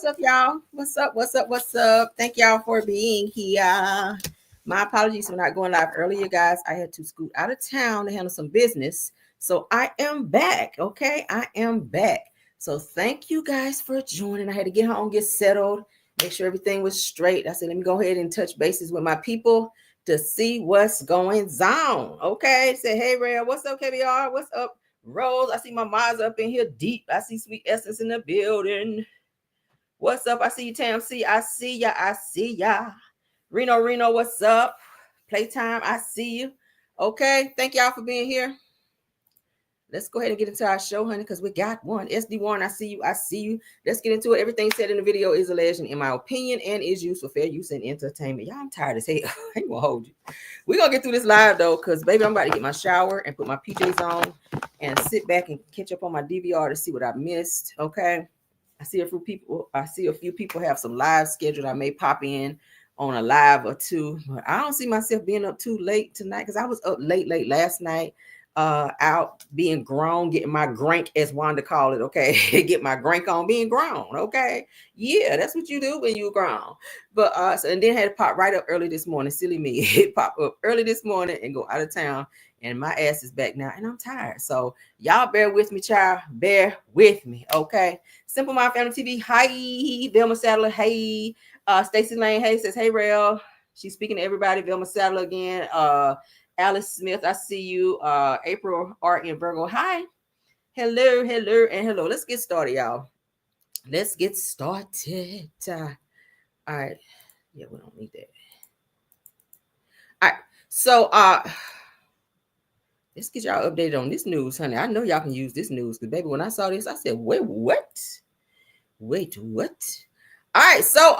up, y'all? What's up? What's up? What's up? Thank y'all for being here. My apologies for not going live earlier, guys. I had to scoot out of town to handle some business. So I am back. Okay. I am back. So thank you guys for joining. I had to get home, get settled, make sure everything was straight. I said, let me go ahead and touch bases with my people to see what's going on. Okay. Say, hey, Rhea, what's up, KBR? What's up, Rose? I see my Ma's up in here deep. I see Sweet Essence in the building. What's up? I see you, Tam C. I see ya. I see ya. Reno, what's up? Playtime, I see you. Okay. Thank y'all for being here. Let's go ahead and get into our show, honey, because we got one. SD Warren, I see you. I see you. Let's get into it. Everything said in the video is alleged, in my opinion, and is used for fair use and entertainment. Y'all, I'm tired as hell. I ain't gonna hold you. We're gonna get through this live though, because baby, I'm about to get my shower and put my PJs on and sit back and catch up on my DVR to see what I missed. Okay. I see a few people have some live scheduled. I may pop in on a live or two, but I don't see myself being up too late tonight because I was up late last night. Out being grown, getting my grank, as Wanda called it. Okay, get my grank on being grown. Okay, yeah, that's what you do when you're grown. But so, and then had to pop right up early this morning. Silly me, it pop up early this morning and go out of town, and my ass is back now, and I'm tired. So y'all bear with me, child. Bear with me, okay? Simple Mind Family TV. Hi, Velma Sadler. Hey, Stacey Lane. Hey, says hey, Rail. She's speaking to everybody. Velma Sadler again. Alice Smith, I see you. April Art in Virgo. Hi. Hello, and hello. Let's get started, y'all. Let's get started. All right. Yeah, we don't need that. All right. So let's get y'all updated on this news, honey. I know y'all can use this news because baby, when I saw this, I said, wait, what? All right, so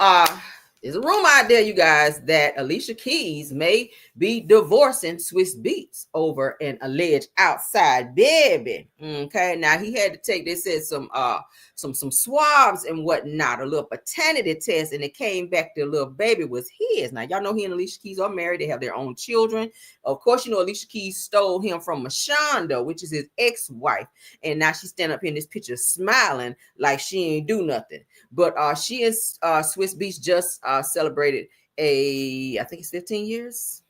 there's a rumor out there, you guys, that Alicia Keys may be divorcing Swizz Beatz over an alleged outside baby. Okay, now he had to take, they said some swabs and whatnot, a little paternity test, and it came back the little baby was his. Now y'all know he and Alicia Keys are married; they have their own children. Of course, you know Alicia Keys stole him from Mashonda, which is his ex-wife, and now she's standing up in this picture smiling like she ain't do nothing. But she and Swizz Beatz just celebrated I think it's 15 years.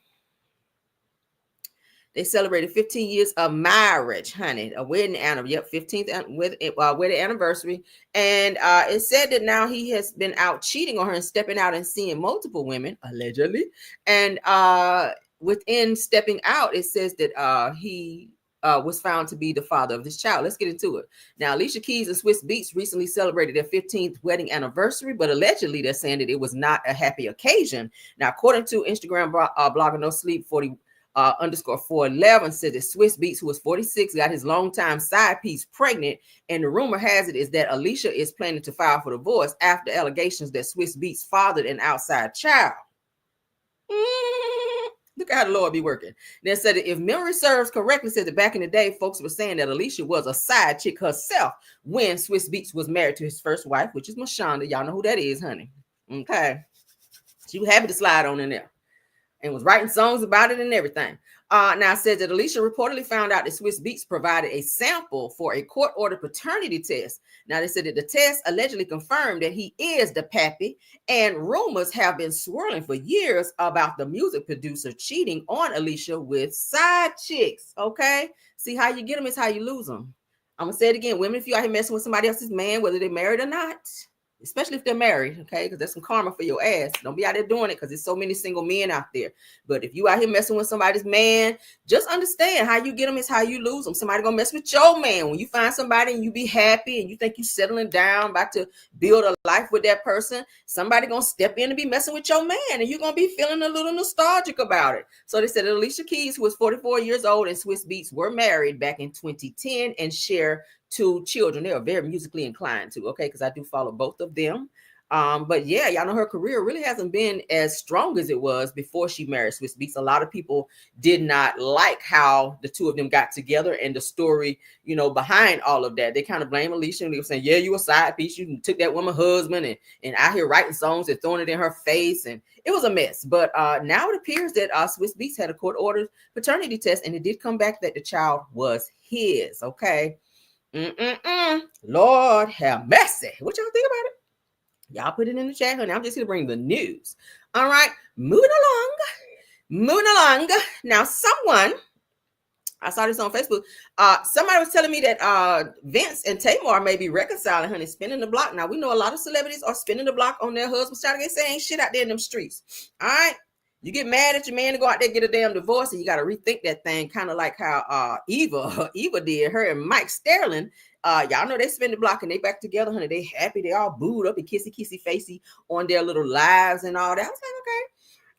They celebrated 15 years of marriage, honey. A wedding anniversary. Yep, 15th wedding anniversary. And it said that now he has been out cheating on her and stepping out and seeing multiple women, allegedly. And within stepping out, it says that he was found to be the father of this child. Let's get into it. Now, Alicia Keys and Swizz Beatz recently celebrated their 15th wedding anniversary, but allegedly they're saying that it was not a happy occasion. Now, according to Instagram blogger No Sleep 40 _ 411 said that Swizz Beatz, who was 46, got his longtime side piece pregnant, and the rumor has it is that Alicia is planning to file for divorce after allegations that Swizz Beatz fathered an outside child. Look how the Lord be working. Then said that if memory serves correctly, said that back in the day, folks were saying that Alicia was a side chick herself when Swizz Beatz was married to his first wife, which is Mashonda. Y'all know who that is, honey. Okay. She was happy to slide on in there and was writing songs about it and everything. Now, it says that Alicia reportedly found out that Swizz Beatz provided a sample for a court-ordered paternity test. Now, they said that the test allegedly confirmed that he is the pappy, and rumors have been swirling for years about the music producer cheating on Alicia with side chicks, okay? See, how you get them is how you lose them. I'm going to say it again. Women, if you out here messing with somebody else's man, whether they're married or not, especially if they're married, okay? Because there's some karma for your ass. Don't be out there doing it because there's so many single men out there. But if you out here messing with somebody's man, just understand how you get them is how you lose them. Somebody gonna mess with your man. When you find somebody and you be happy and you think you settling down, about to build a life with that person, somebody gonna step in and be messing with your man, and you're gonna be feeling a little nostalgic about it. So they said that Alicia Keys, who was 44 years old, and Swizz Beatz were married back in 2010 and share 2 children. They are very musically inclined too, okay? Because I do follow both of them. But yeah, y'all know her career really hasn't been as strong as it was before she married Swizz Beatz. A lot of people did not like how the two of them got together and the story, you know, behind all of that. They kind of blame Alicia and they were saying, yeah, you a side piece. You took that woman's husband and out here writing songs and throwing it in her face. And it was a mess. But now it appears that Swizz Beatz had a court-ordered paternity test, and it did come back that the child was his, okay? Lord have mercy. What y'all think about it? Y'all put it in the chat, honey. I'm just here to bring the news. All right, moving along. Now, I saw this on Facebook. Somebody was telling me that Vince and Tamar may be reconciling, honey, spinning the block. Now, we know a lot of celebrities are spinning the block on their husbands, trying to get saying shit out there in them streets. All right. You get mad at your man to go out there and get a damn divorce, and you got to rethink that thing, kind of like how Eva did, her and Mike Sterling. Y'all know they spin the block and they back together, honey. They happy. They all booed up and kissy facey on their little lives and all that. I was like, okay.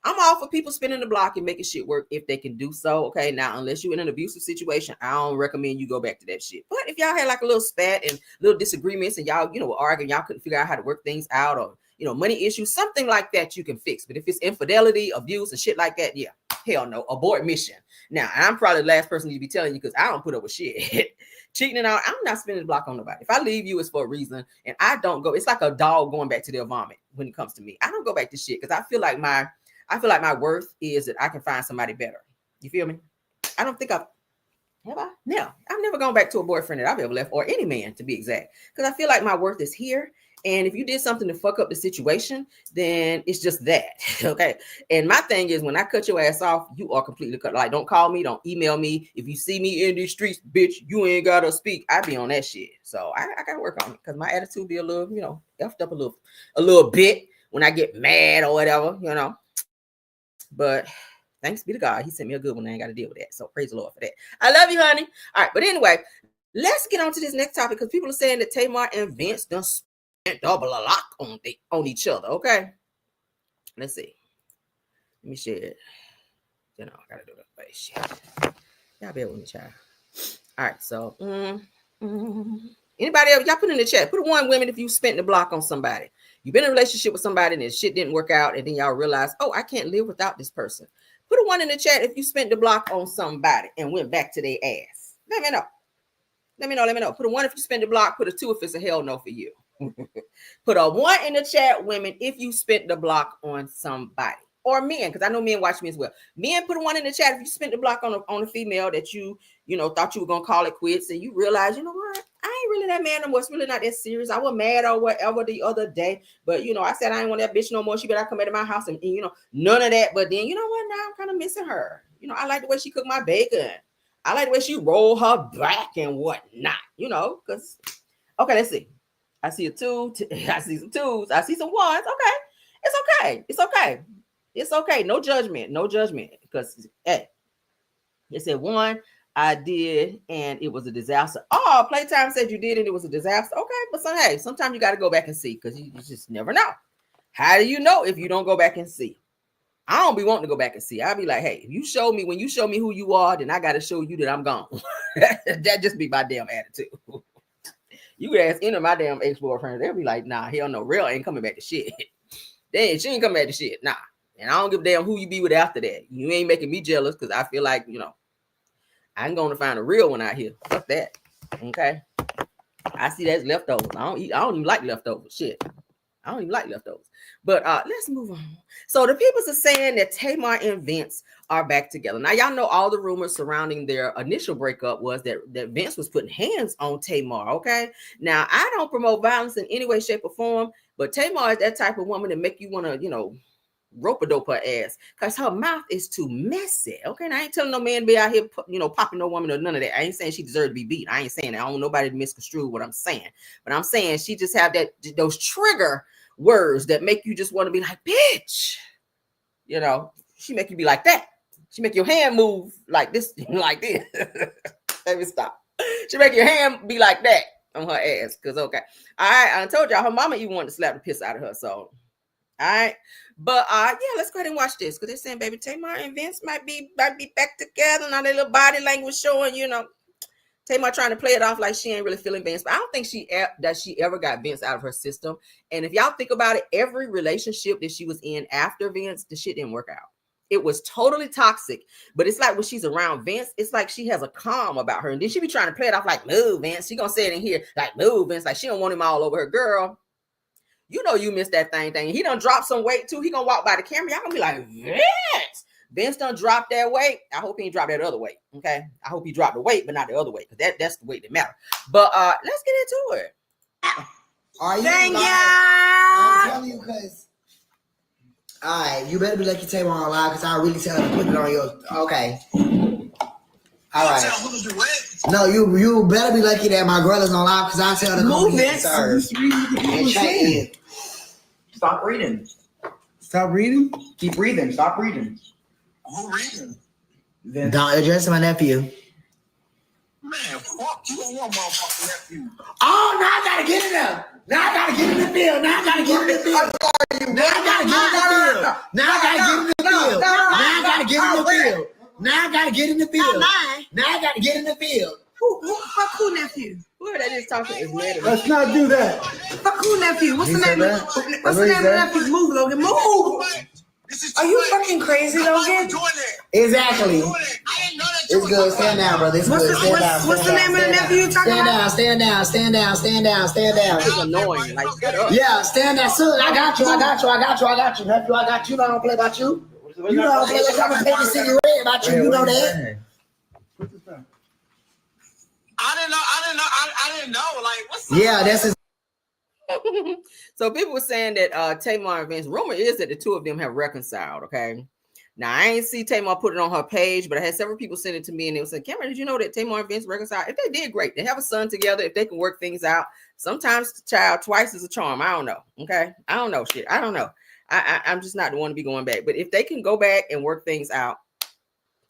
I'm all for people spinning the block and making shit work if they can do so. Okay, now unless you're in an abusive situation, I don't recommend you go back to that shit. But if y'all had like a little spat and little disagreements and y'all, were arguing, y'all couldn't figure out how to work things out, or money issues, something like that, you can fix. But if it's infidelity, abuse, and shit like that, yeah, hell no, abort mission. Now, I'm probably the last person to be telling you because I don't put up with shit. Cheating and all, I'm not spinning the block on nobody. If I leave you, it's for a reason, and I don't go. It's like a dog going back to their vomit when it comes to me. I don't go back to shit because I feel like my worth is that I can find somebody better. You feel me? I don't think have I? No, I've never gone back to a boyfriend that I've ever left, or any man to be exact, because I feel like my worth is here. And if you did something to fuck up the situation, then it's just that. Okay. And my thing is, when I cut your ass off, you are completely cut. Like, don't call me, don't email me. If you see me in these streets, bitch, you ain't gotta speak. I be on that shit. So I gotta work on it because my attitude be a little, effed up a little bit when I get mad or whatever, But thanks be to God, he sent me a good one. I ain't got to deal with that. So praise the Lord for that. I love you, honey. All right, but anyway, let's get on to this next topic because people are saying that Tamar and Vince done spent double a lock on each other. Okay, let's see. Let me share it. I gotta do that face shit. Y'all bear with me, child. All right, so anybody else? Y'all put in the chat. Put one, women, if you spent the block on somebody. You've been in a relationship with somebody and shit didn't work out, and then y'all realize, oh, I can't live without this person. Put a one in the chat if you spent the block on somebody and went back to their ass. Let me know. Put a one if you spent the block. Put a two if it's a hell no for you. Put a one in the chat, women, if you spent the block on somebody. Or men, because I know men watch me as well. Men, put a one in the chat if you spent the block on a female that you thought you were gonna call it quits, and you realize, you know what, I ain't really that man no more. It's really not that serious. I was mad or whatever the other day, but I said I ain't want that bitch no more. She better come back to my house and none of that. But then you know what? Now I'm kind of missing her. I like the way she cooked my bacon. I like the way she rolled her back and whatnot. Because okay, let's see. I see a two. I see some twos. I see some ones. Okay, it's okay. No judgment. Because hey, it said one, I did, and it was a disaster. Oh, Playtime said you did, and it was a disaster. Okay, but sometimes you got to go back and see, because you just never know. How do you know if you don't go back and see? I don't be wanting to go back and see. I'll be like, hey, when you show me who you are, then I got to show you that I'm gone. That just be my damn attitude. You could ask any of my damn ex-boyfriends, they'll be like, nah, hell no, real ain't coming back to shit. Then she ain't coming back to shit. Nah. And I don't give a damn who you be with after that. You ain't making me jealous because I feel like, I'm going to find a real one out here. Fuck that. Okay. I see that's leftovers. I don't even like leftovers. Shit. I don't even like leftovers. But let's move on. So the people are saying that Tamar and Vince are back together. Now, y'all know all the rumors surrounding their initial breakup was that Vince was putting hands on Tamar. Okay. Now, I don't promote violence in any way, shape, or form, but Tamar is that type of woman that make you want to, rope-a-dope her ass because her mouth is too messy. Okay, and I ain't telling no man be out here, popping no woman or none of that. I ain't saying she deserved to be beat. I ain't saying that. I don't want nobody to misconstrue what I'm saying, but I'm saying she just have those trigger words that make you just want to be like, bitch. She make you be like that. She make your hand move like this, like this. Let me stop. She make your hand be like that on her ass. Cause okay, I told y'all her mama even wanted to slap the piss out of her. So. All right, but yeah, let's go ahead and watch this because they're saying, baby, Tamar and Vince might be back together. Now their little body language showing, Tamar trying to play it off like she ain't really feeling Vince, but I don't think she ever got Vince out of her system. And if y'all think about it, every relationship that she was in after Vince, the shit didn't work out. It was totally toxic. But it's like when she's around Vince, it's like she has a calm about her, and then she be trying to play it off like, move, Vince. She gonna say it in here like, move, Vince. Like she don't want him all over her, girl. You missed that thing. He done dropped some weight too. He gonna walk by the camera. Y'all gonna be like, Vince done dropped that weight. I hope he ain't dropped that other weight. Okay. I hope he dropped the weight, but not the other weight. Because that's the weight that matters. But let's get into it. Are you? Thank you. I'm telling you, cause. All right, you better be lucky Tamar on live, cause I really tell her to put it on your. Okay. All right. No, you better be lucky that my girl is on live, cause I tell her to come here and serve. And check in. Stop reading. Stop reading? Keep reading. Stop reading. Who reading? Vince. Don't address my nephew. Man, fuck you and your motherfucking nephew. Oh, now I gotta get in there. Now I gotta get in the field. Now I gotta get in the field. Now I gotta get in the field. Now I gotta get in the field. Now I gotta get in the field. Now I gotta get in the field. Now I gotta get in the field. Fuck who nephew? Who that is talking is mad. Let's not do that. Fuck who nephew? What's the name of what's the name of the nephew? Move, Logan. Move. Are you fucking crazy, Logan? Exactly. It's good. Stand down, brother. It's good. Stand down. What's the name of the nephew you talking about? Stand down. Stand down. Stand down. Stand down. It's annoying. Like, shut up. Yeah, stand down. Soon. I got you. Nephew, I got you. I don't play about you. You know I don't play like I'm a paper city red about you. You know that. I didn't know. Like, what's up? Yeah, that's his. So people were saying that Tamar and Vince, rumor is that the two of them have reconciled. Okay. Now I ain't see Tamar put it on her page, but I had several people send it to me and they were saying, Cameron, did you know that Tamar and Vince reconciled? If they did, great. They have a son together. If they can work things out, sometimes the child twice is a charm. I don't know. Okay. I don't know shit. I don't know. I'm just not the one to be going back. But if they can go back and work things out,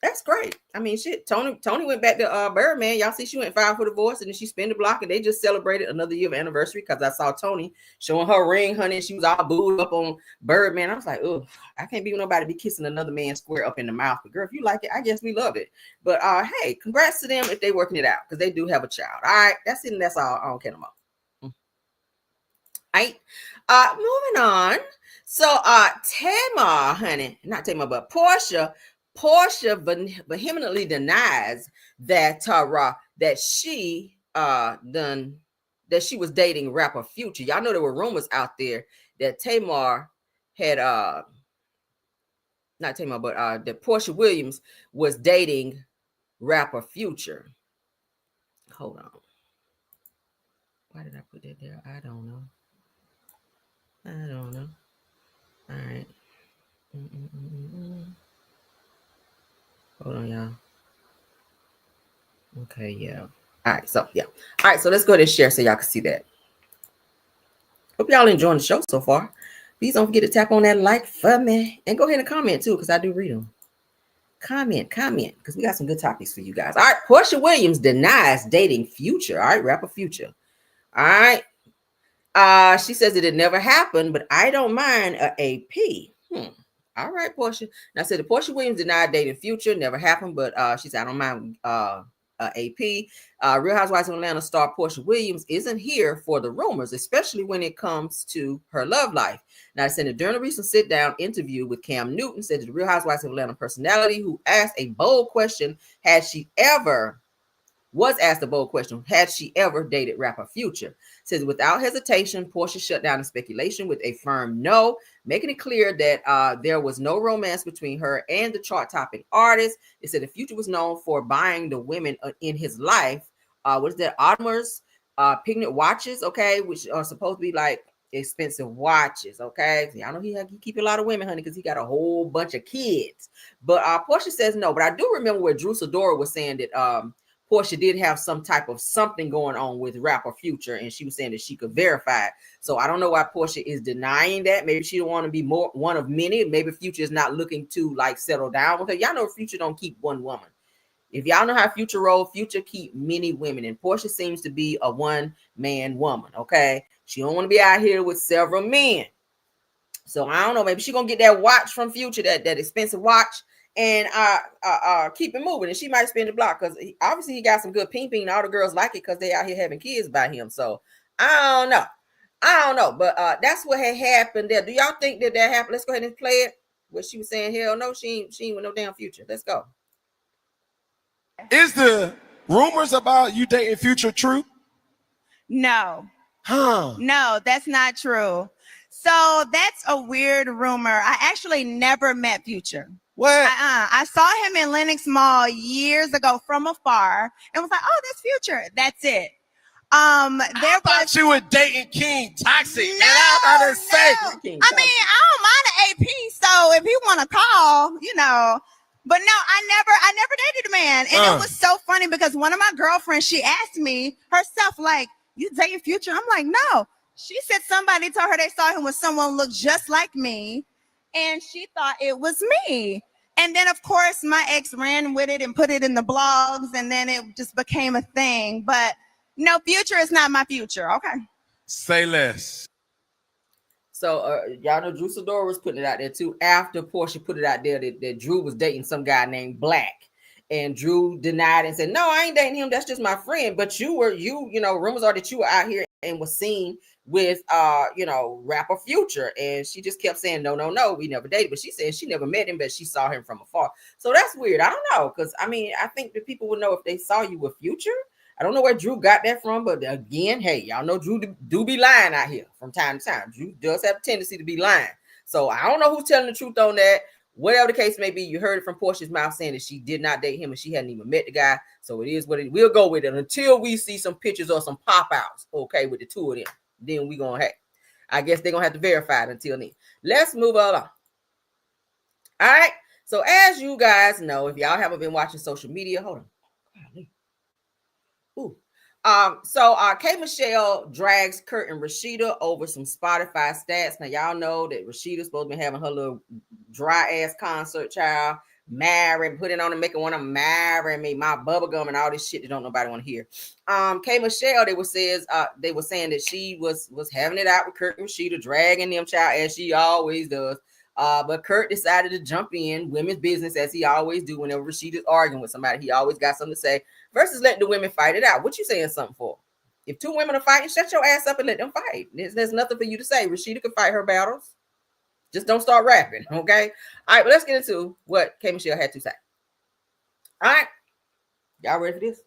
that's great. I mean, shit. Tony went back to Birdman. Y'all see she went 5 for divorce and then she spent the block and they just celebrated another year of anniversary because I saw Tony showing her ring, honey. She was all booed up on Birdman. I was like, oh, I can't be with nobody be kissing another man square up in the mouth. But girl, if you like it, I guess we love it. But hey, congrats to them if they working it out because they do have a child. All right, that's it. And that's all. I don't care no more. All right. Moving on. So Tamar, honey, not Tamar, but Porsha vehemently denies that that she was dating rapper Future. Y'all know there were rumors out there that Tamar had not Tamar, but that Porsha Williams was dating rapper Future. Hold on. Why did I put that there? I don't know. All right. Hold on, y'all. Okay, yeah. All right, so yeah. All right, so let's go ahead and share so y'all can see that. Hope y'all enjoying the show so far. Please don't forget to tap on that like for me. And go ahead and comment too, because I do read them. Comment, because we got some good topics for you guys. All right, Porsha Williams denies dating Future. All right, rapper Future. All right. She says it never happened, but I don't mind a AP. All right, Porsha. Now, I said the Porsha Williams denied dating Future. Never happened, but she said, I don't mind AP. Real Housewives of Atlanta star Porsha Williams isn't here for the rumors, especially when it comes to her love life. Now, I said during a recent sit-down interview with Cam Newton, said the Real Housewives of Atlanta personality who asked a bold question, had she ever dated rapper Future? Says without hesitation, Porsha shut down the speculation with a firm no, making it clear that there was no romance between her and the chart-topping artist. It said the Future was known for buying the women in his life. What is that? Audemars Piguet watches, okay, which are supposed to be like expensive watches, okay. So I know he keep a lot of women, honey, because he got a whole bunch of kids. But Porsha says no. But I do remember where Drew Sidora was saying that Porsha did have some type of something going on with rapper Future, and she was saying that she could verify it. So I don't know why Porsha is denying that. Maybe she don't want to be one of many. Maybe Future is not looking to like settle down with her. Y'all know Future don't keep one woman. If y'all know how Future roll, Future keep many women, and Porsha seems to be a one-man woman. Okay, she don't want to be out here with several men. So I don't know. Maybe she gonna get that watch from Future, that expensive watch, and keep it moving. And she might spin the block because obviously he got some good ping. All the girls like it because they out here having kids by him. So I don't know. But that's what had happened there. Do y'all think that happened? Let's go ahead and play it. What she was saying, hell no, she ain't with no damn Future. Let's go. Is the rumors about you dating Future true? No. Huh? No, that's not true. So that's a weird rumor. I actually never met Future. What? I saw him in Lenox Mall years ago from afar and was like, oh, that's Future. That's it. There was you were dating King Toxic. No, and I gotta say, I mean, I don't mind an AP. So if he want to call, but no, I never dated a man, and it was so funny because one of my girlfriends, she asked me herself, like, "You dating Future?" I'm like, "No." She said somebody told her they saw him with someone who looked just like me, and she thought it was me. And then, of course, my ex ran with it and put it in the blogs, and then it just became a thing. But no, Future is not my future. Okay. Say less. So y'all know Drew Sidora was putting it out there too. After Porsha put it out there that Drew was dating some guy named Black, and Drew denied and said, "No, I ain't dating him. That's just my friend." But rumors are that you were out here and was seen with rapper Future, and she just kept saying, "No, we never dated." But she said she never met him, but she saw him from afar. So that's weird. I don't know, because I mean, I think that people would know if they saw you with Future. I don't know where Drew got that from, but again, hey, y'all know Drew do be lying out here from time to time. Drew does have a tendency to be lying. So I don't know who's telling the truth on that. Whatever the case may be, you heard it from Porsha's mouth saying that she did not date him and she hadn't even met the guy. So it is what it. We'll go with it until we see some pictures or some pop-outs, okay, with the two of them. Then we gonna I guess they're gonna have to verify it until then. Let's move on. All right. So as you guys know, if y'all haven't been watching social media, hold on. Ooh. So K Michelle drags Kurt and Rasheeda over some Spotify stats. Now y'all know that Rasheeda's supposed to be having her little dry ass concert, child. Marry, put it on and make it want to marry me, my bubblegum and all this shit that don't nobody want to hear. K Michelle, they were saying that she was having it out with Kurt and Rasheeda, dragging them, child, as she always does. But Kurt decided to jump in women's business as he always do whenever Rasheeda's arguing with somebody. He always got something to say versus letting the women fight it out. What you saying something for? If two women are fighting, shut your ass up and let them fight. There's nothing for you to say. Rasheeda can fight her battles. Just don't start rapping, okay? All right, but let's get into what K Michelle had to say. All right, y'all ready for this?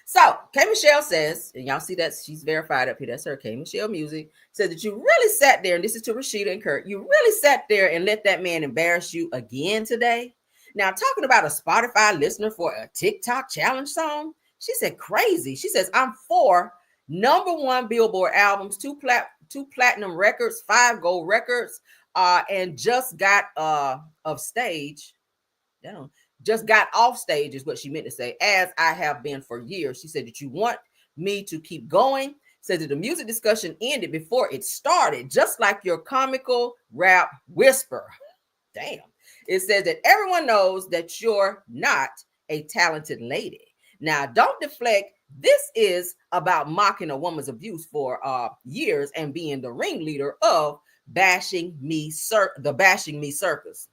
So K Michelle says, and y'all see that she's verified up here. That's her K Michelle Music. Said that you really sat there, and this is to Rasheeda and Kurt. You really sat there and let that man embarrass you again today. Now, talking about a Spotify listener for a TikTok challenge song, she said crazy. She says, I'm 4 #1 Billboard albums, 2 platinum records, 5 gold records, and just got off stage. Just got off stage is what she meant to say, as I have been for years. She said that you want me to keep going. Said that the music discussion ended before it started, just like your comical rap whisper. Damn. It says that everyone knows that you're not a talented lady. Now, don't deflect. This is about mocking a woman's abuse for years and being the ringleader of Bashing Me Circus.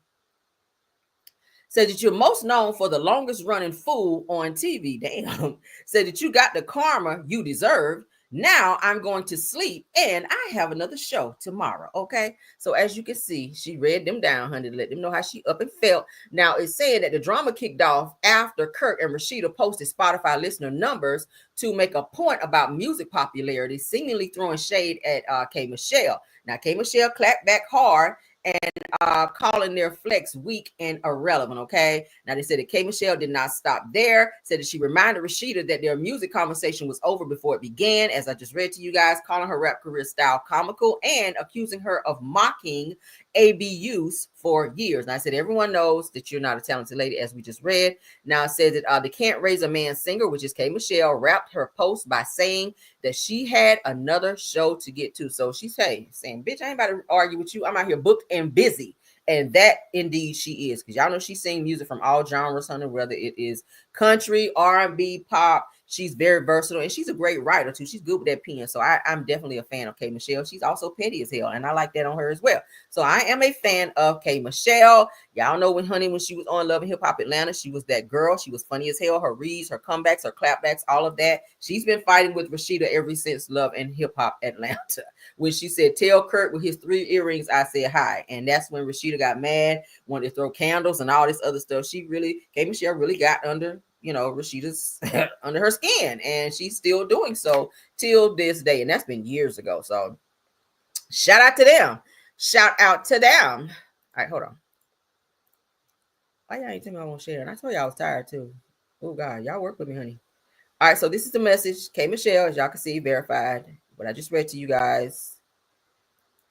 Said that you're most known for the longest running fool on TV. Damn. Said that you got the karma you deserved. Now I'm going to sleep and I have another show tomorrow. Okay. So as you can see, she read them down, honey, to let them know how she up and felt. Now it's saying that the drama kicked off after Kurt and Rasheeda posted Spotify listener numbers to make a point about music popularity, seemingly throwing shade at K Michelle. Now K Michelle clapped back hard and calling their flex weak and irrelevant. Okay. Now they said that K Michelle did not stop there. Said that she reminded Rasheeda that their music conversation was over before it began, as I just read to you guys, calling her rap career style comical and accusing her of mocking ABUs for years. And I said, everyone knows that you're not a talented lady, as we just read. Now it says that the Can't Raise a Man singer, which is K Michelle, wrapped her post by saying that she had another show to get to. So she's saying, bitch, I ain't about to argue with you. I'm out here booked and busy. And that indeed she is, because y'all know she sings music from all genres, honey, whether it is country, R&B, pop. She's very versatile and she's a great writer too. She's good with that pen. So I'm definitely a fan of K Michelle. She's also petty as hell, and I like that on her as well. So I am a fan of K Michelle. Y'all know when she was on Love and Hip Hop Atlanta, she was that girl. She was funny as hell. Her reads, her comebacks, her clapbacks, all of that. She's been fighting with Rasheeda ever since Love and Hip Hop Atlanta. When she said, tell Kurt with his 3 earrings, I said hi. And that's when Rasheeda got mad, wanted to throw candles and all this other stuff. K Michelle really got under Rasheeda's under her skin, and she's still doing so till this day. And that's been years ago. So shout out to them. All right, hold on. Why y'all ain't tell me I won't share? And I told y'all I was tired too. Oh God, y'all work with me, honey. All right, so this is the message. K Michelle, as y'all can see, verified. What I just read to you guys.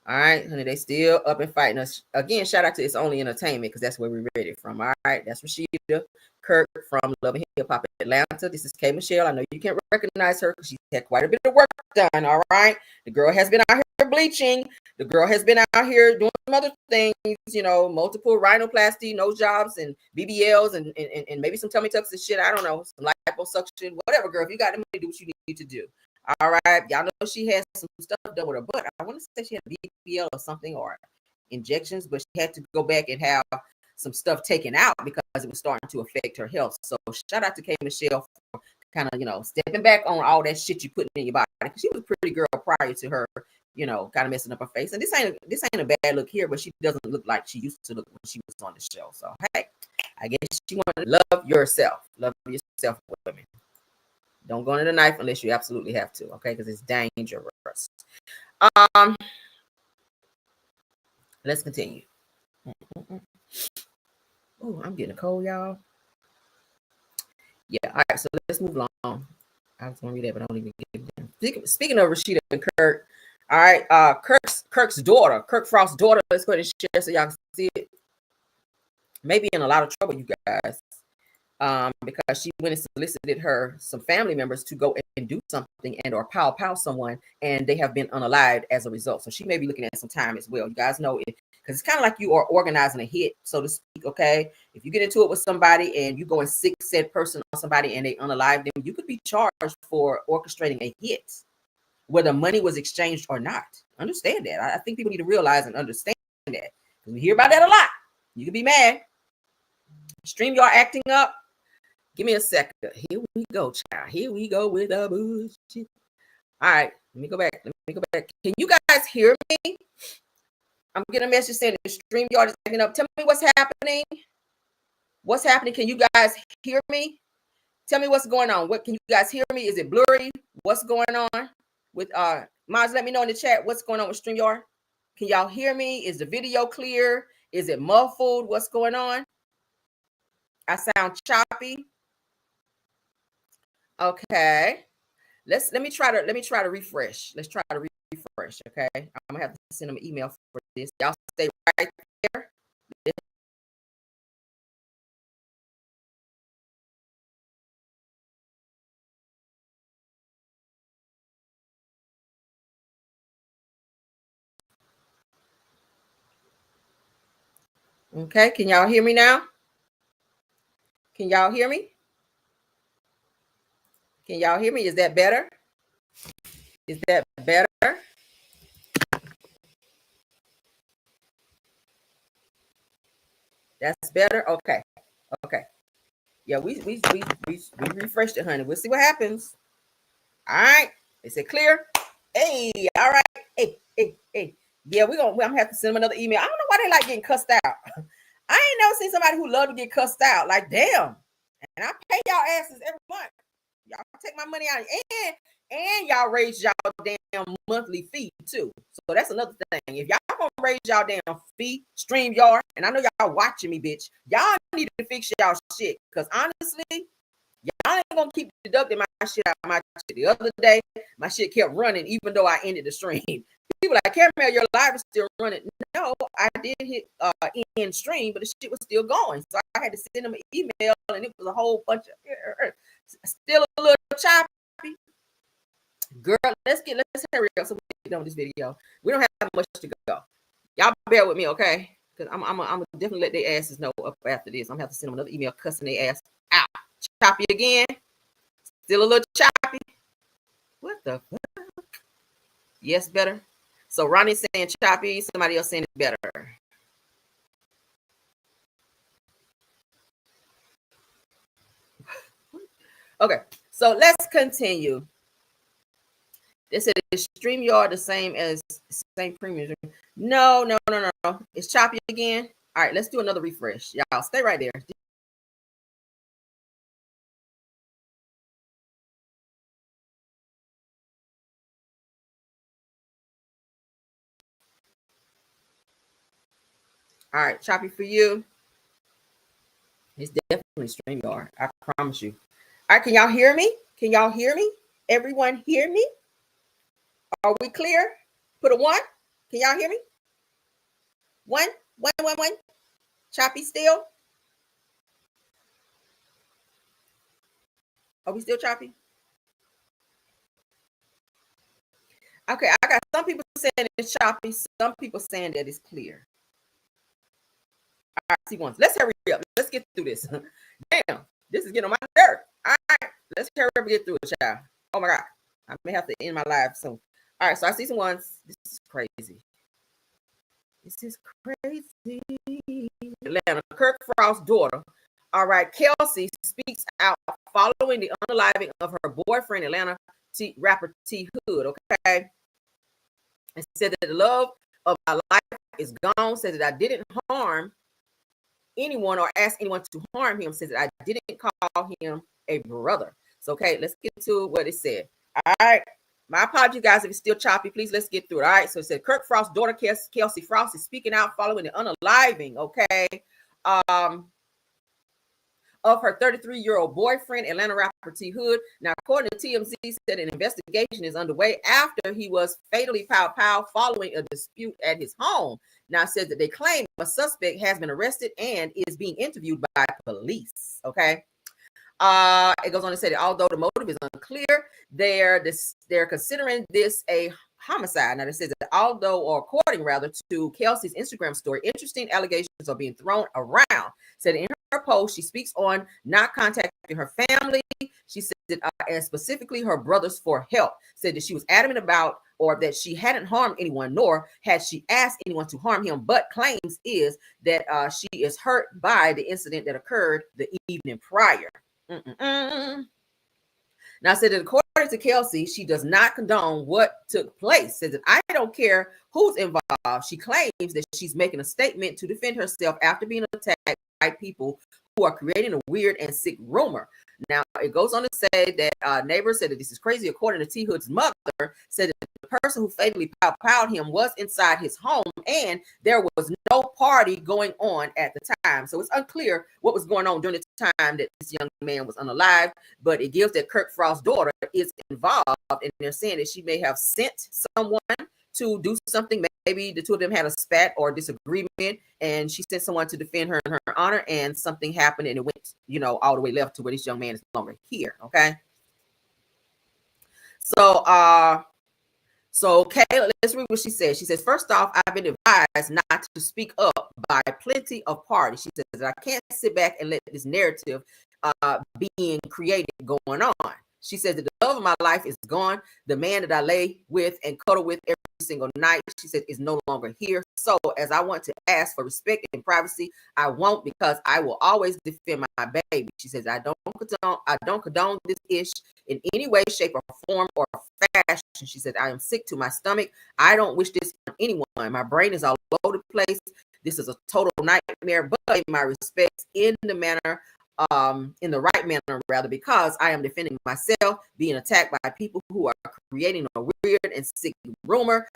All right, honey, they still up and fighting us. Again, shout out to It's Only Entertainment, because that's where we read it from. All right, that's Rasheeda Kirk from Love and Hip Hop Atlanta. This is K Michelle. I know you can't recognize her because she's had quite a bit of work done. All right, the girl has been out here bleaching. The girl has been out here doing some other things, you know, multiple rhinoplasty, nose jobs, and BBLs, and maybe some tummy tucks and shit. I don't know, some liposuction, whatever, girl. If you got the money, do what you need to do. All right, y'all know she has some stuff done with her butt. I want to say she had BBL or something, or injections, but she had to go back and have some stuff taken out because it was starting to affect her health. So shout out to K Michelle for kind of, you know, stepping back on all that shit you putting in your body, because she was a pretty girl prior to her, you know, kind of messing up her face. And this ain't a bad look here, but she doesn't look like she used to look when she was on the show. So hey, I guess she wanted to love yourself, women. Don't go into the knife unless you absolutely have to, okay? Because it's dangerous. Let's continue. Oh, I'm getting a cold, y'all. Yeah, all right, so let's move along. I was going to read that, but I don't even get it. Speaking of Rasheeda and Kirk, all right, Kirk's daughter, Kirk Frost's daughter, let's go ahead and share so y'all can see it. Maybe in a lot of trouble, you guys. Because she went and solicited some family members to go and do something and or pow someone, and they have been unalived as a result. So she may be looking at some time as well. You guys know it, because it's kind of like you are organizing a hit, so to speak. Okay, if you get into it with somebody and you go and sick said person on somebody and they unalive them, you could be charged for orchestrating a hit, whether money was exchanged or not. Understand that. I think people need to realize and understand that, because we hear about that a lot. You can be mad. StreamYard acting up. Give me a second. Here we go, child. Here we go with the bullshit. All right, let me go back. Can you guys hear me? I'm getting a message saying the StreamYard is acting up. Tell me what's happening. What's happening? Can you guys hear me? Tell me what's going on. What can you guys hear me? Is it blurry? What's going on with Maz? Let me know in the chat what's going on with StreamYard. Can y'all hear me? Is the video clear? Is it muffled? What's going on? I sound choppy. Okay, let me try to refresh. Let's try to refresh. Okay, I'm gonna have to send them an email for this. Y'all stay right there. Okay, can y'all hear me now? Can y'all hear me? Can y'all hear me? Is that better? Is that better? That's better. Okay. Yeah, we refreshed it, honey. We'll see what happens. All right. Is it clear? Hey, all right. Hey. Yeah, I'm gonna have to send them another email. I don't know why they like getting cussed out. I ain't never seen somebody who love to get cussed out. Like, damn. And I pay y'all asses every month. Y'all take my money out, and y'all raise y'all damn monthly fee too. So that's another thing. If y'all gonna raise y'all damn fee, StreamYard, and I know y'all watching me, bitch, y'all need to fix y'all shit. Because honestly, y'all ain't gonna keep deducting my shit out of my shit. The other day, my shit kept running even though I ended the stream. People like, Caramel, your live is still running. No, I did hit end stream, but the shit was still going. So I had to send them an email, and it was a whole bunch of still a little choppy. Girl, let's hurry up so we can get done with this video. We don't have much to go. Y'all bear with me, okay? Because I'm gonna definitely let their asses know up after this. I'm gonna have to send them another email cussing their ass out. Choppy again. Still a little choppy. What the fuck? Yes, better. So Ronnie's saying choppy. Somebody else saying it's better. Okay, so let's continue. They said, is StreamYard the same as same premium? No. It's choppy again. All right, let's do another refresh. Y'all stay right there. All right, choppy for you. It's definitely StreamYard. I promise you. All right, can y'all hear me? Can y'all hear me? Everyone hear me? Are we clear? Put a 1. Can y'all hear me? 1, 1, 1, 1. Choppy still? Are we still choppy? Okay, I got some people saying it's choppy, some people saying that it's clear. All right, see once. Let's hurry up. Let's get through this. Damn, this is getting on my nerve. All right, let's hurry up and get through it, child. Oh my God, I may have to end my live soon. All right, so I see some ones. This is crazy. This is crazy. Atlanta, Kirk Frost's daughter. All right, Kelsey speaks out following the unaliving of her boyfriend, Atlanta rapper T Hood. Okay, and said that the love of my life is gone. Said that I didn't harm anyone or ask anyone to harm him. Says that I didn't call him a brother. So okay, let's get to what it said. All right. My apologies, guys, if it's still choppy. Please, let's get through it. All right. So it said Kirk Frost's daughter, Kelsey Frost, is speaking out following the unaliving, okay, of her 33-year-old boyfriend, Atlanta rapper T Hood. Now, according to TMZ, said an investigation is underway after he was fatally pow following a dispute at his home. Now, it says that they claim a suspect has been arrested and is being interviewed by police, okay? It goes on to say that although the motive is unclear, they're considering this a homicide. Now, it says that although, or according rather to Kelsey's Instagram story, interesting allegations are being thrown around. Said in her post, she speaks on not contacting her family. She said that, and specifically her brothers for help. Said that she was adamant about, or that she hadn't harmed anyone, nor had she asked anyone to harm him, but claims is that she is hurt by the incident that occurred the evening prior. Now, said that according to Kelsey, she does not condone what took place. Says that I don't care who's involved. She claims that she's making a statement to defend herself after being attacked by people who are creating a weird and sick rumor. Now, it goes on to say that neighbors said that this is crazy. According to T Hood's mother, said that the person who fatally powed him was inside his home and there was no party going on at the time. So it's unclear what was going on during the time that this young man was unalive, but it gives that Kirk Frost's daughter is involved, and they're saying that she may have sent someone to do something. Maybe the two of them had a spat or disagreement, and she sent someone to defend her in her honor, and something happened, and it went, all the way left to where this young man is no longer here. Okay. So okay, let's read what she says. She says, first off, I've been advised not to speak up by plenty of parties. She says, I can't sit back and let this narrative being created going on. She says that the love of my life is gone. The man that I lay with and cuddle with every single night, she said, is no longer here. So as I want to ask for respect and privacy, I won't, because I will always defend my baby. She says, I don't condone this ish in any way, shape, or form or fashion. She said, I am sick to my stomach. I don't wish this on anyone. My brain is all over the place. This is a total nightmare, but in my respects, in the right manner, rather, because I am defending myself, being attacked by people who are creating a weird and sick rumor.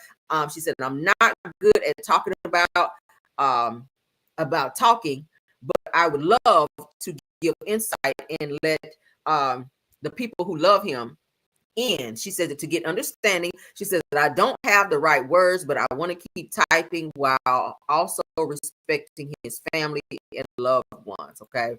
She said, I'm not good at talking about talking, but I would love to give insight and let the people who love him in. She said that to get understanding. She says that I don't have the right words, but I want to keep typing while also respecting his family and loved ones. Okay.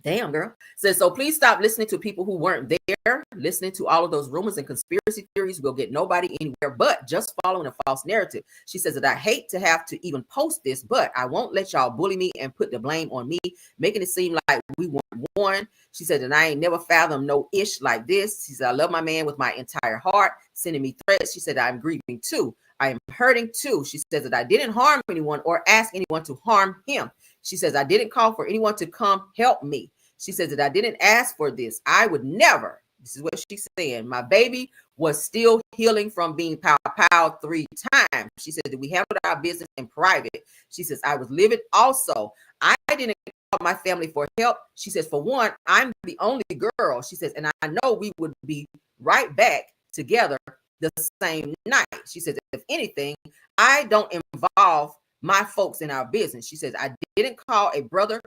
Damn, girl. Says, so please stop listening to people who weren't there. Listening to all of those rumors and conspiracy theories will get nobody anywhere but just following a false narrative. She says that I hate to have to even post this, but I won't let y'all bully me and put the blame on me, making it seem like we weren't warned. She said that I ain't never fathomed no ish like this. She said, I love my man with my entire heart, sending me threats. She said, I'm grieving too. I am hurting too. She says that I didn't harm anyone or ask anyone to harm him. She says, I didn't call for anyone to come help me. She says that I didn't ask for this. I would never. This is what she's saying. My baby was still healing from being powed 3 times. She said that we handled our business in private. She says, I was livid also. I didn't call my family for help. She says, for one, I'm the only girl. She says, and I know we would be right back together the same night. She says, if anything, I don't involve my folks in our business. She says, I didn't call a brother.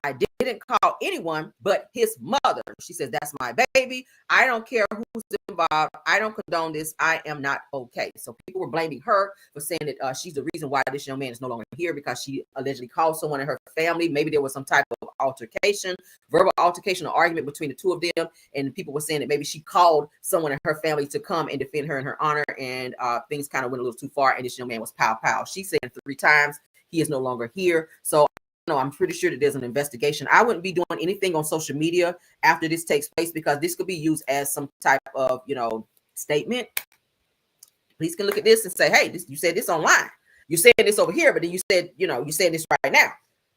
I didn't call anyone but his mother. She says, that's my baby. I don't care who's involved. I don't condone this. I am not okay. So people were blaming her for saying that she's the reason why this young man is no longer here, because she allegedly called someone in her family. Maybe there was some type of altercation, verbal altercation or argument between the two of them. And people were saying that maybe she called someone in her family to come and defend her in her honor. And things kind of went a little too far. And this young man was pow pow. She said 3 times he is no longer here. So no, I'm pretty sure that there's an investigation. I wouldn't be doing anything on social media after this takes place, because this could be used as some type of, statement. Police can look at this and say, hey, you said this online. You said this over here, but then you said, you said this right now.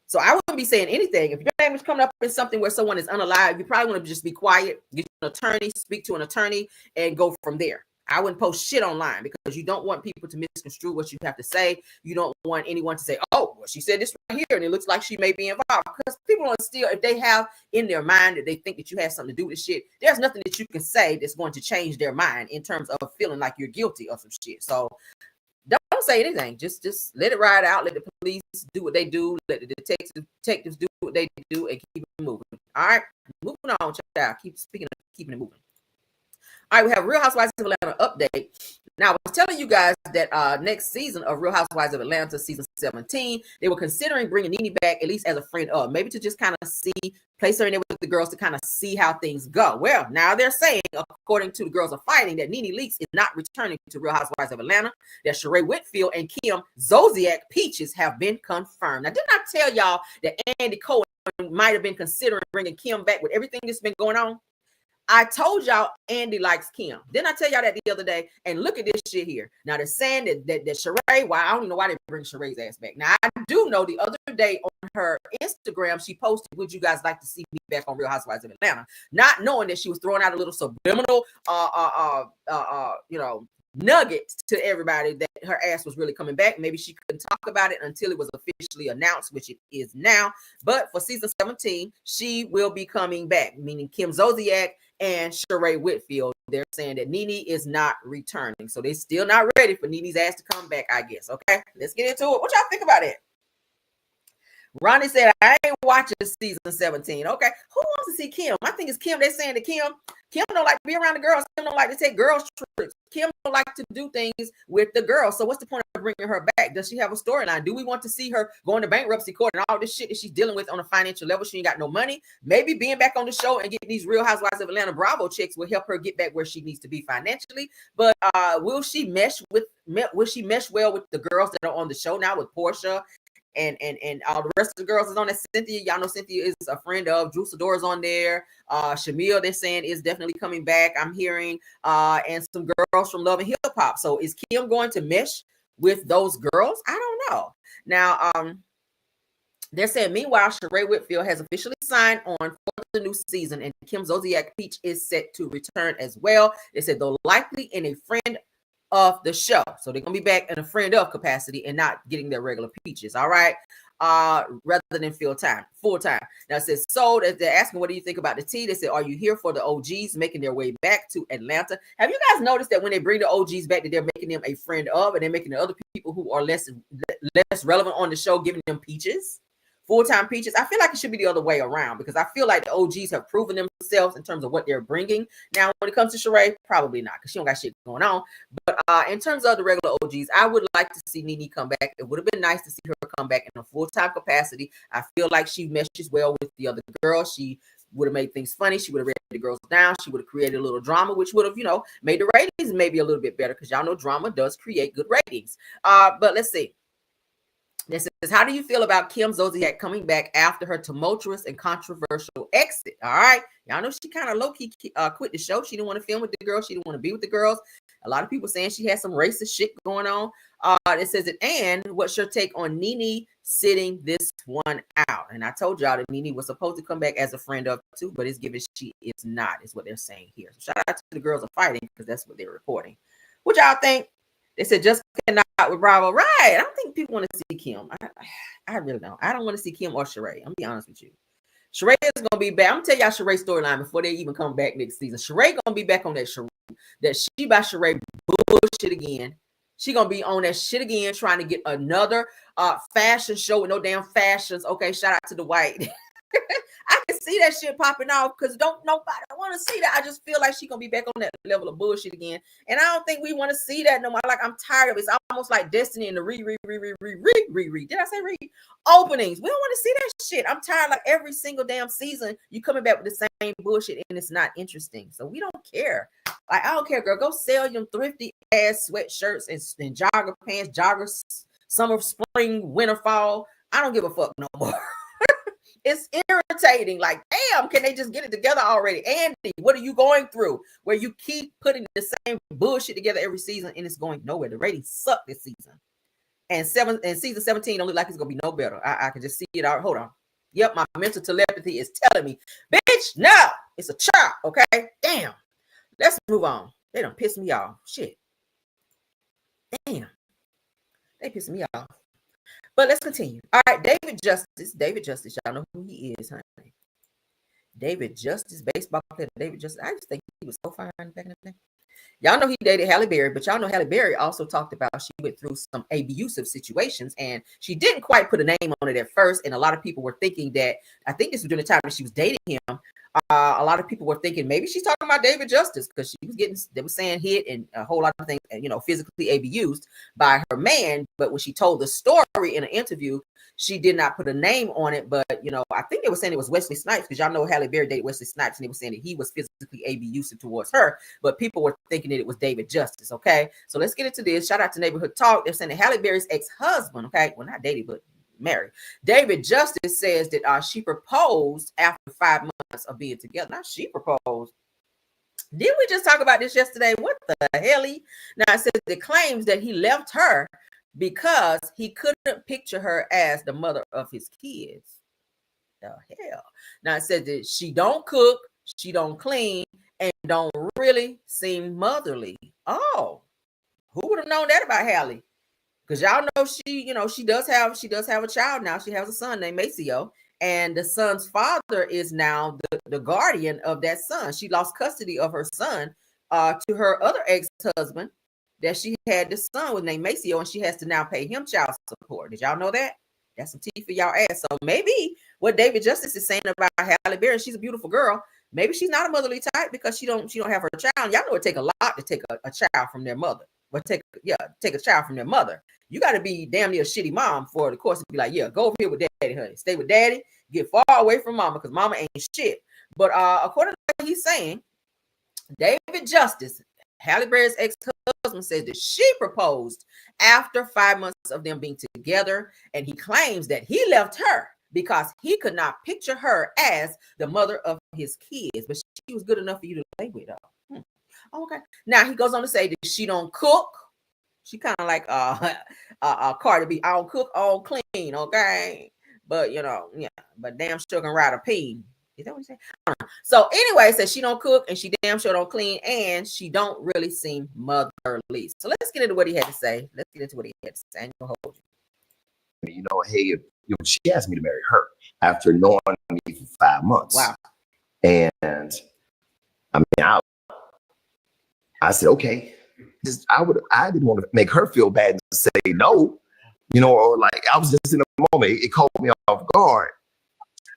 So I wouldn't be saying anything. If your name is coming up in something where someone is unalive, you probably want to just be quiet, get an attorney, speak to an attorney, and go from there. I wouldn't post shit online, because you don't want people to misconstrue what you have to say. You don't want anyone to say, oh, well, she said this right here, and it looks like she may be involved. Because people are still, if they have in their mind that they think that you have something to do with shit, there's nothing that you can say that's going to change their mind in terms of feeling like you're guilty of some shit. So don't say anything. Just let it ride out. Let the police do what they do. Let the detectives do what they do, and keep it moving. All right, moving on. Check it out. Keep speaking of keeping it moving. All right, we have Real Housewives of Atlanta update. Now, I was telling you guys that next season of Real Housewives of Atlanta, season 17, they were considering bringing Nene back, at least as a friend of, maybe to just kind of place her in there with the girls to kind of see how things go. Well, now they're saying, according to the Girls Are Fighting, that Nene Leakes is not returning to Real Housewives of Atlanta, that Sheree Whitfield and Kim Zolciak Peaches have been confirmed. Now, didn't I tell y'all that Andy Cohen might have been considering bringing Kim back with everything that's been going on? I told y'all Andy likes Kim. Didn't I tell y'all that the other day? And look at this shit here. Now they're saying that Sheree, well, I don't even know why they bring Sheree's ass back. Now I do know the other day on her Instagram, she posted, would you guys like to see me back on Real Housewives of Atlanta? Not knowing that she was throwing out a little subliminal nuggets to everybody that her ass was really coming back. Maybe she couldn't talk about it until it was officially announced, which it is now. But for season 17, she will be coming back, meaning Kim Zolciak and Sheree Whitfield. They're saying that Nene is not returning. So they're still not ready for Nene's ass to come back, I guess. Okay, let's get into it. What y'all think about it? Ronnie said, I ain't watching season 17. Okay, who wants to see Kim? I think it's Kim. They're saying that Kim don't like to be around the girls. Kim don't like to take girls trips. Kim don't like to do things with the girls. So what's the point of bringing her back? Does she have a storyline? Do we want to see her going to bankruptcy court and all this shit that she's dealing with on a financial level? She ain't got no money. Maybe being back on the show and getting these Real Housewives of Atlanta Bravo chicks will help her get back where she needs to be financially. But will she mesh well with the girls that are on the show now, with Porsha and all the rest of the girls is on that? Cynthia, y'all know Cynthia is a friend of Drew Sidora's on there. Shamil, they're saying, is definitely coming back, I'm hearing, and some girls from Love and Hip Hop. So is Kim going to mesh with those girls? I don't know. Now, they're saying, meanwhile, Sheree Whitfield has officially signed on for the new season, and Kim Zolciak Peach is set to return as well. They said they're likely in a friend of the show. So they're gonna be back in a friend of capacity and not getting their regular Peaches. All right. Rather than full time. Now it says, so they're asking, what do you think about the tea? They said, are you here for the OGs making their way back to Atlanta? Have you guys noticed that when they bring the OGs back, that they're making them a friend of, and they're making the other people who are less relevant on the show, giving them Peaches? Full-time Peaches. I feel like it should be the other way around, because I feel like the OGs have proven themselves in terms of what they're bringing. Now, when it comes to Sheree, probably not, because she don't got shit going on. But in terms of the regular OGs, I would like to see Nene come back. It would have been nice to see her come back in a full-time capacity. I feel like she meshes well with the other girls. She would have made things funny. She would have read the girls down. She would have created a little drama, which would have, made the ratings maybe a little bit better, because y'all know drama does create good ratings. But let's see. This says, how do you feel about Kim Zolciak coming back after her tumultuous and controversial exit? All right. Y'all know she kind of low-key quit the show. She didn't want to film with the girls. She didn't want to be with the girls. A lot of people saying she had some racist shit going on. It says it, and what's your take on Nene sitting this one out? And I told y'all that Nene was supposed to come back as a friend of too, but it's given she is not, is what they're saying here. So shout out to the Girls Are Fighting, because that's what they're reporting. What y'all think? They said just cannot with Bravo. Right. I don't think people want to see Kim. I really don't. I don't want to see Kim or Sheree. I'm going to be honest with you. Sheree is going to be back. I'm going to tell y'all Sheree's storyline before they even come back next season. Sheree going to be back on that She by Sheree bullshit again. She going to be on that shit again, trying to get another fashion show with no damn fashions. Okay, shout out to the white. I can see that shit popping off because don't nobody want to see that. I just feel like she's gonna be back on that level of bullshit again. And I don't think we want to see that no more. Like, I'm tired of it. It's almost like Destiny and the re. Did I say re? Openings. We don't want to see that shit. I'm tired. Like, every single damn season, you coming back with the same bullshit and it's not interesting. So we don't care. Like, I don't care, girl. Go sell them thrifty ass sweatshirts and jogger pants, joggers, summer, spring, winter, fall. I don't give a fuck no more. It's irritating. Like, damn, can they just get it together already? Andy, what are you going through? Where you keep putting the same bullshit together every season and it's going nowhere. The ratings suck this season. And season 17 don't look like it's gonna be no better. I can just see it out. Hold on. Yep, my mental telepathy is telling me, bitch, no, it's a chop. Okay, damn. Let's move on. They done pissed me off. Shit. Damn. They pissed me off. But let's continue. All right, David Justice, y'all know who he is, honey. David Justice, baseball player. David Justice. I just think he was so fine back in the day. Y'all know he dated Halle Berry, but y'all know Halle Berry also talked about she went through some abusive situations, and she didn't quite put a name on it at first. And a lot of people were thinking that, I think this was during the time that she was dating him. A lot of people were thinking maybe she's talking about David Justice because they were saying hit and a whole lot of things, physically abused by her man. But when she told the story in an interview, she did not put a name on it. But, I think they were saying it was Wesley Snipes because y'all know Halle Berry dated Wesley Snipes and they were saying that he was physically abusive towards her. But people were thinking that it was David Justice. Okay, so let's get into this. Shout out to Neighborhood Talk. They're saying that Halle Berry's ex-husband, okay, well, not dated, but married, David Justice, says that she proposed after 5 months of being together. Now, she proposed. Did we just talk about this yesterday? What the hell? Now, it says it claims that he left her because he couldn't picture her as the mother of his kids. The hell? Now, it says that she don't cook, she don't clean, and don't really seem motherly. Oh, who would have known that about Halle? Because y'all know she does have a child now. She has a son named Maceo, and the son's father is now the guardian of that son. She lost custody of her son to her other ex-husband that she had the son with named Maceo, and she has to now pay him child support. Did y'all know that? That's some tea for y'all ass. So maybe what David Justice is saying about Halle Berry, she's a beautiful girl. Maybe she's not a motherly type because she don't have her child. Y'all know it take a lot to take a child from their mother. But take a child from their mother. You got to be damn near a shitty mom for the course to be like, yeah, go over here with daddy, honey. Stay with daddy. Get far away from mama because mama ain't shit. But according to what he's saying, David Justice, Halle Berry's ex-husband, says that she proposed after 5 months of them being together, and he claims that he left her because he could not picture her as the mother of his kids, but she was good enough for you to lay with her. Okay. Now he goes on to say that she don't cook. She kind of like Cardi B. I don't cook, I don't clean. Okay, but but damn sure can ride a pee. Is that what he said? So anyway, it says she don't cook and she damn sure don't clean and she don't really seem motherly. So let's get into what he had to say. I ain't gonna hold you. Hey, she asked me to marry her after knowing me for 5 months. Wow. And I mean, I said, okay. I didn't want to make her feel bad and say no, or like I was just in a moment. It caught me off guard.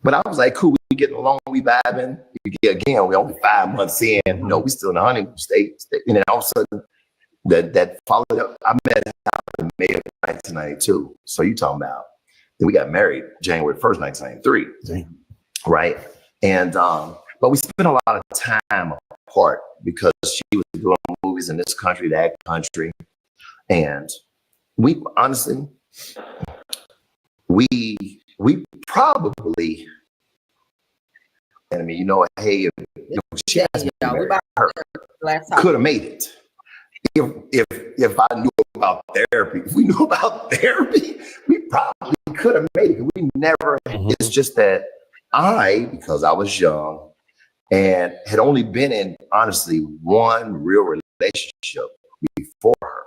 But I was like, cool, we getting along, we vibing. Again, we only 5 months in, we still in the honeymoon state. And then all of a sudden, that followed up. I met her in May of 1992. So you talking about, then we got married January 1st, 1993. Right? And but we spent a lot of time apart because she was doing movies in this country, that country. And we honestly, we probably, hey, she asked me to marry her, could have made it. If I knew about therapy, if we knew about therapy, we probably could have made it. We never, it's just that because I was young, and had only been in, honestly, one real relationship before her.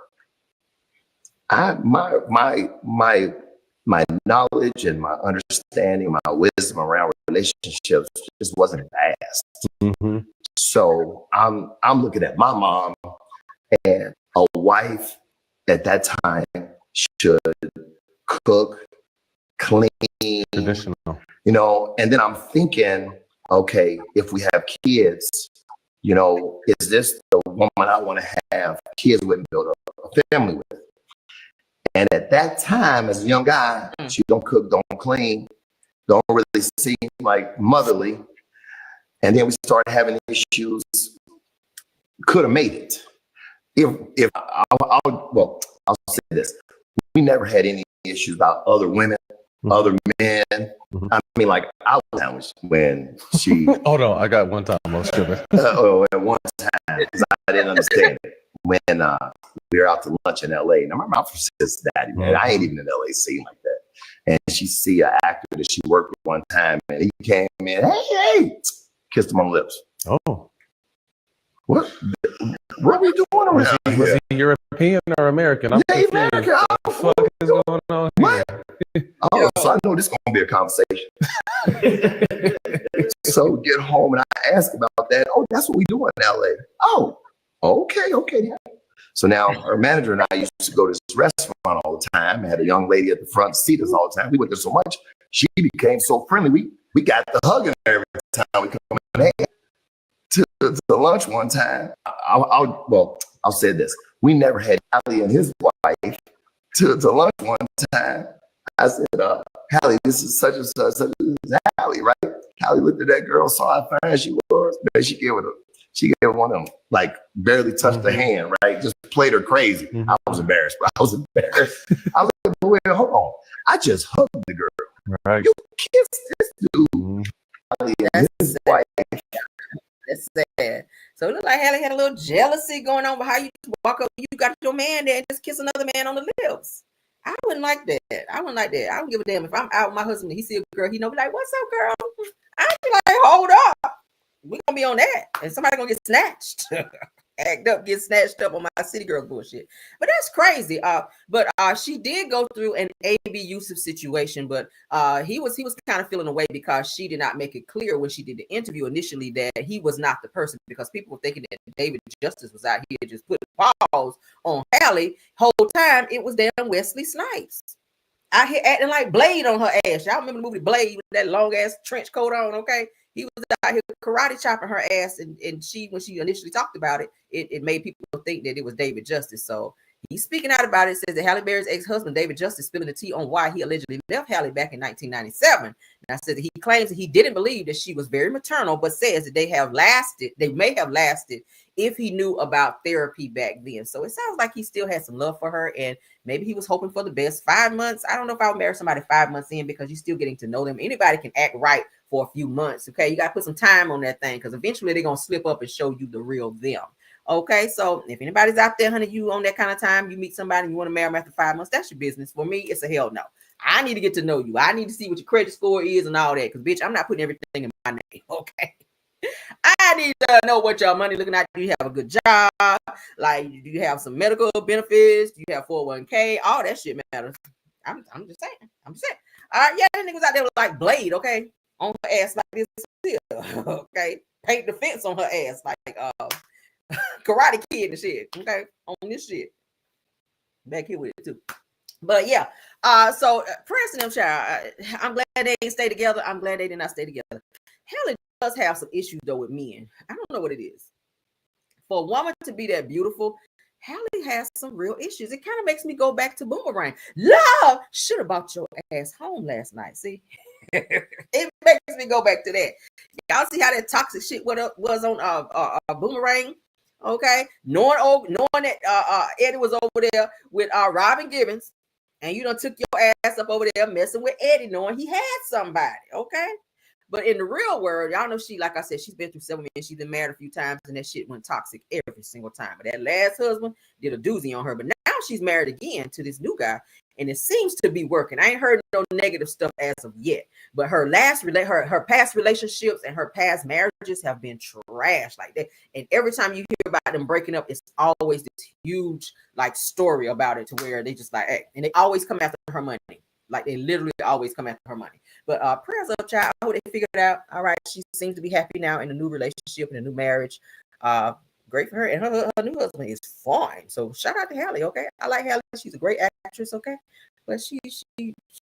My knowledge and my understanding, my wisdom around relationships just wasn't vast. Mm-hmm. So I'm looking at my mom, and a wife at that time should cook, clean, Traditional. you know. And then I'm thinking, okay, if we have kids, you know, is this the woman I want to have kids with and build a family with? And at that time, as a young guy, she don't cook, don't clean, don't really seem like motherly. And then we started having issues. Could have made it. If I'll say this: we never had any issues about other women, other men. I mean, like I was sandwiched when she. Hold on, I got one time. I'm skipping. At one time, because I didn't understand it when we were out to lunch in LA. And I remember I'm from Cincinnati, man. I ain't even in LA scene like that. And she see an actor that she worked with one time, and he came in, hey, kissed him on the lips. Oh. What are we doing around here? Was he European or American? Yeah, American. What the fuck is going on here? Oh, so I know this is going to be a conversation. So get home and I ask about that. Oh, that's what we do in LA. Oh, okay. So now her manager and I used to go to this restaurant all the time. I had a young lady at the front seat us all the time. We went there so much. She became so friendly. We got the hugging every time we come in. To lunch one time. I'll say this. We never had Halle and his wife to lunch one time. I said, Halle, this is such and such. This is Halle, right? Halle looked at that girl, saw how fine she was. Man, she gave her one of them, like barely touched the hand, right? Just played her crazy. I was embarrassed, bro. I was like, wait, hold on. I just hugged the girl. Right. You kissed this dude. Halle and his wife. That's sad. So it looked like Halle had a little jealousy going on, but how you walk up, you got your man there and just kiss another man on the lips. I wouldn't like that. I don't give a damn if I'm out with my husband and he see a girl, he know be like, what's up, girl? I'd be like, hold up. We gonna be on that. And somebody gonna get snatched. Get snatched up on my city girl bullshit. But that's crazy. But she did go through an A.B. Yusuf situation, but he was kind of feeling away because she did not make it clear when she did the interview initially that he was not the person, because people were thinking that David Justice was out here just putting pause on Halle. Whole time it was damn Wesley Snipes out here acting like Blade on her ass. Y'all remember the movie Blade with that long ass trench coat on? Okay. He was out here karate chopping her ass, and she, when she initially talked about it, it made people think that it was David Justice. So he's speaking out about it. Says that Halle Berry's ex-husband, David Justice, spilling the tea on why he allegedly left Halle back in 1997. And I said that he claims that he didn't believe that she was very maternal, but says that they may have lasted if he knew about therapy back then. So it sounds like he still had some love for her, and maybe he was hoping for the best. 5 months. I don't know if I would marry somebody 5 months in, because you're still getting to know them. Anybody can act right for a few months. Okay. You got to put some time on that thing, because eventually they're going to slip up and show you the real them. Okay. So if anybody's out there, honey, you on that kind of time, you meet somebody and you want to marry them after 5 months, that's your business. For me, it's a hell no. I need to get to know you. I need to see what your credit score is and all that. Because bitch, I'm not putting everything in my name. Okay. I need to know what your money looking like. Do you have a good job? Like, do you have some medical benefits? Do you have 401k? All that shit matters. I'm just saying. All right, yeah, that nigga was out there like Blade, okay, on her ass like this, okay, paint the fence on her ass like Karate Kid and shit, okay, on this shit. Back here with it too. But yeah, so Prince and them, child, I'm glad they didn't stay together. I'm glad they did not stay together. Halle does have some issues though with men. I don't know what it is. For a woman to be that beautiful, Halle has some real issues. It kind of makes me go back to Boomerang. Love should have brought your ass home last night. See, it makes me go back to that. Y'all see how that toxic shit was on Boomerang? Okay, knowing that Eddie was over there with Robin Gibbons, and you done took your ass up over there messing with Eddie, knowing he had somebody. Okay. But in the real world, y'all know she, like I said, she's been through several men. She's been married a few times, and that shit went toxic every single time. But that last husband did a doozy on her. But now she's married again to this new guy, and it seems to be working. I ain't heard no negative stuff as of yet. But her past relationships and her past marriages have been trash like that. And every time you hear about them breaking up, it's always this huge like story about it, to where they just like, hey, and they always come after her money. Like they literally always come after her money. But prayers up, child. I hope they figured it out. All right, she seems to be happy now in a new relationship, in a new marriage. Great for her. And her new husband is fine. So shout out to Halle, okay? I like Halle. She's a great actress, okay? But she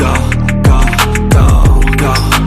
go, go, go, go.